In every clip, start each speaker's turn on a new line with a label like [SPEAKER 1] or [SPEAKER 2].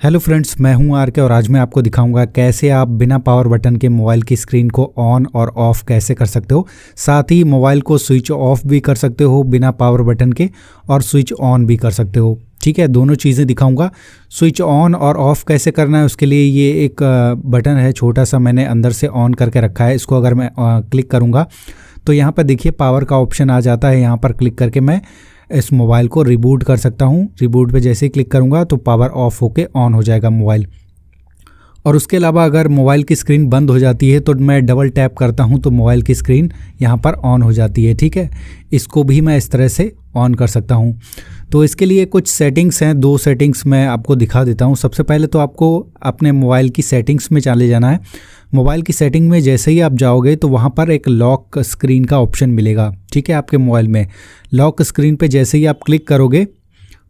[SPEAKER 1] Hello friends, मैं हूं are के और आज मैं आपको दिखाऊंगा कैसे आप बिना पावर बटन के मोबाइल की स्क्रीन को ऑन और ऑफ़ कैसे कर सकते हो। साथ ही मोबाइल को स्विच ऑफ भी कर सकते हो बिना पावर बटन के और स्विच ऑन भी कर सकते हो। ठीक है, दोनों चीज़ें दिखाऊंगा। स्विच ऑन और ऑफ़ कैसे करना है उसके लिए ये एक बटन है छोटा सा, मैंने अंदर से ऑन करके रखा है। इसको अगर मैं क्लिक करूँगा तो यहाँ पर देखिए पावर का ऑप्शन आ जाता है। यहाँ पर क्लिक करके मैं इस मोबाइल को रिबूट कर सकता हूँ। रिबूट पे जैसे ही क्लिक करूँगा तो पावर ऑफ होके ऑन हो जाएगा मोबाइल। और उसके अलावा अगर मोबाइल की स्क्रीन बंद हो जाती है तो मैं डबल टैप करता हूँ तो मोबाइल की स्क्रीन यहाँ पर ऑन हो जाती है। ठीक है, इसको भी मैं इस तरह से ऑन कर सकता हूँ। तो इसके लिए कुछ सेटिंग्स हैं, दो सेटिंग्स मैं आपको दिखा देता हूँ। सबसे पहले तो आपको अपने मोबाइल की सेटिंग्स में चले जाना है। मोबाइल की सेटिंग में जैसे ही आप जाओगे तो वहाँ पर एक लॉक स्क्रीन का ऑप्शन मिलेगा। ठीक है, आपके मोबाइल में लॉक स्क्रीन पे जैसे ही आप क्लिक करोगे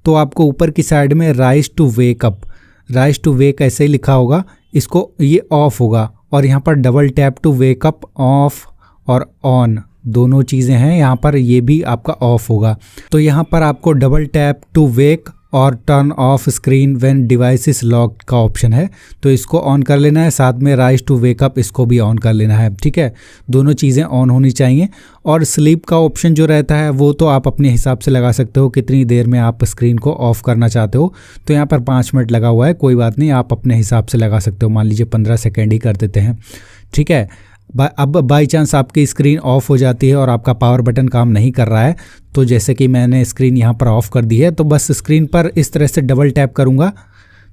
[SPEAKER 1] तो आपको ऊपर की साइड में rise to wake up, rise to wake ऐसे ही लिखा होगा, इसको ये ऑफ होगा। और यहाँ पर double tap to wake up, off और ऑन दोनों चीज़ें हैं यहाँ पर, ये भी आपका ऑफ होगा। तो यहाँ पर आपको डबल टैप टू वेक और turn off screen when device is locked का ऑप्शन है, तो इसको ऑन कर लेना है। साथ में राइज टू वेक अप इसको भी ऑन कर लेना है। ठीक है, दोनों चीज़ें ऑन होनी चाहिए। और स्लीप का ऑप्शन जो रहता है वो तो आप अपने हिसाब से लगा सकते हो, कितनी देर में आप स्क्रीन को ऑफ करना चाहते हो। तो यहाँ पर 5 मिनट लगा हुआ है, कोई बात नहीं, आप अपने हिसाब से लगा सकते हो। मान लीजिए 15 सेकेंड ही कर देते हैं। ठीक है, अब बाई चांस आपकी स्क्रीन ऑफ हो जाती है और आपका पावर बटन काम नहीं कर रहा है, तो जैसे कि मैंने स्क्रीन यहाँ पर ऑफ़ कर दी है, तो बस स्क्रीन पर इस तरह से डबल टैप करूँगा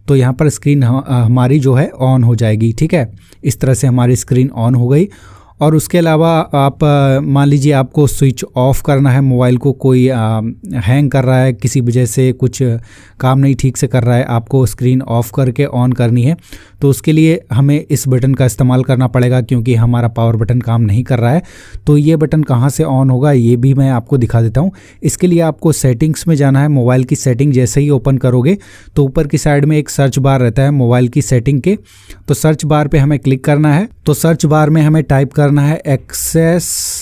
[SPEAKER 1] तो यहाँ पर स्क्रीन हमारी जो है ऑन हो जाएगी। ठीक है, इस तरह से हमारी स्क्रीन ऑन हो गई। और उसके अलावा आप मान लीजिए आपको स्विच ऑफ करना है मोबाइल को, कोई हैंग कर रहा है, किसी वजह से कुछ काम नहीं ठीक से कर रहा है, आपको स्क्रीन ऑफ करके ऑन करनी है, तो उसके लिए हमें इस बटन का इस्तेमाल करना पड़ेगा क्योंकि हमारा पावर बटन काम नहीं कर रहा है। तो ये बटन कहाँ से ऑन होगा ये भी मैं आपको दिखा देता हूँ। इसके लिए आपको सेटिंग्स में जाना है। मोबाइल की सेटिंग जैसे ही ओपन करोगे तो ऊपर की साइड में एक सर्च बार रहता है मोबाइल की सेटिंग के, तो सर्च बार पे हमें क्लिक करना है। तो सर्च बार में हमें टाइप करना है एक्सेसिबिलिटी।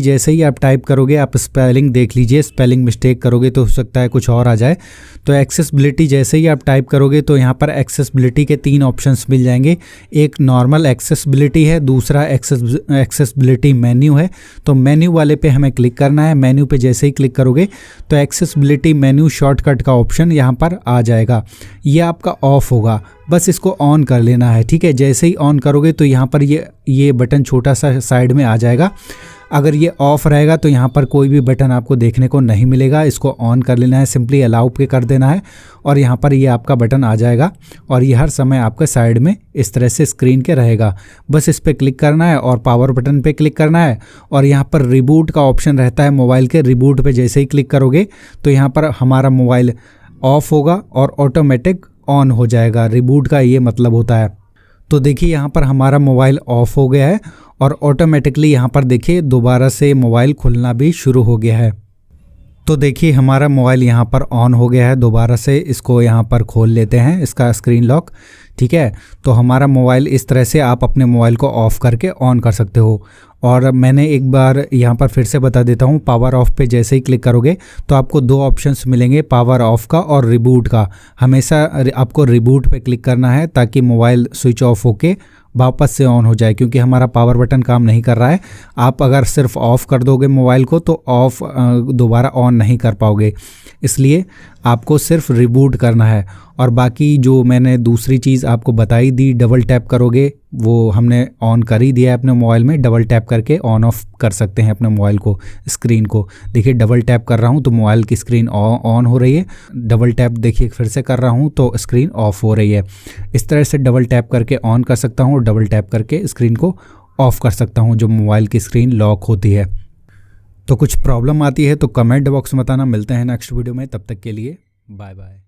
[SPEAKER 1] जैसे ही आप टाइप करोगे, आप स्पेलिंग देख लीजिए, स्पेलिंग मिस्टेक करोगे तो हो सकता है कुछ और आ जाए। तो एक्सेसिबिलिटी जैसे ही आप टाइप करोगे तो यहाँ पर एक्सेसिबिलिटी के 3 ऑप्शंस मिल जाएंगे। एक नॉर्मल एक्सेसिबिलिटी है, दूसरा एक्सेसिबिलिटी मेन्यू है। तो मेन्यू वाले पे हमें क्लिक करना है। मेन्यू पे जैसे ही क्लिक करोगे तो एक्सेसिबिलिटी मेन्यू शॉर्टकट का ऑप्शन यहाँ पर आ जाएगा, ये आपका ऑफ होगा, बस इसको ऑन कर लेना है। ठीक है, जैसे ही ऑन करोगे तो यहाँ पर ये बटन छोटा सा साइड में आ जाएगा। अगर ये ऑफ रहेगा तो यहाँ पर कोई भी बटन आपको देखने को नहीं मिलेगा। इसको ऑन कर लेना है, सिंपली अलाउ पे कर देना है और यहाँ पर ये आपका बटन आ जाएगा और ये हर समय आपके साइड में इस तरह से स्क्रीन के रहेगा। बस इस पर क्लिक करना है और पावर बटन पे क्लिक करना है और यहाँ पर रिबूट का ऑप्शन रहता है मोबाइल के। रिबूट पे जैसे ही क्लिक करोगे तो यहाँ पर हमारा मोबाइल ऑफ होगा और ऑटोमेटिक ऑन हो जाएगा। रिबूट का ये मतलब होता है। तो देखिए यहाँ पर हमारा मोबाइल ऑफ हो गया है और ऑटोमेटिकली यहाँ पर देखिए दोबारा से मोबाइल खुलना भी शुरू हो गया है। तो देखिए हमारा मोबाइल यहाँ पर ऑन हो गया है दोबारा से। इसको यहाँ पर खोल लेते हैं, इसका स्क्रीन लॉक। ठीक है, तो हमारा मोबाइल इस तरह से आप अपने मोबाइल को ऑफ़ करके ऑन कर सकते हो। और मैंने एक बार यहाँ पर फिर से बता देता हूँ, पावर ऑफ पे जैसे ही क्लिक करोगे तो आपको 2 ऑप्शंस मिलेंगे, पावर ऑफ का और रिबूट का। हमेशा आपको रिबूट पे क्लिक करना है ताकि मोबाइल स्विच ऑफ होके वापस से ऑन हो जाए, क्योंकि हमारा पावर बटन काम नहीं कर रहा है। आप अगर सिर्फ ऑफ़ कर दोगे मोबाइल को तो ऑफ दोबारा ऑन नहीं कर पाओगे, इसलिए आपको सिर्फ रिबूट करना है। और बाकी जो मैंने दूसरी चीज़ आपको बताई दी, डबल टैप करोगे, वो हमने ऑन कर ही दिया है अपने मोबाइल में। डबल टैप करके ऑन ऑफ कर सकते हैं अपने मोबाइल को, स्क्रीन को। देखिए डबल टैप कर रहा हूँ तो मोबाइल की स्क्रीन ऑन हो रही है, डबल टैप देखिए फिर से कर रहा हूँ तो स्क्रीन ऑफ हो रही है। इस तरह से डबल टैप करके ऑन कर सकता हूँ, डबल टैप करके स्क्रीन को ऑफ़ कर सकता हूँ जो मोबाइल की स्क्रीन लॉक होती है। तो कुछ प्रॉब्लम आती है तो कमेंट बॉक्स में बताना। मिलते हैं नेक्स्ट वीडियो में, तब तक के लिए बाय बाय।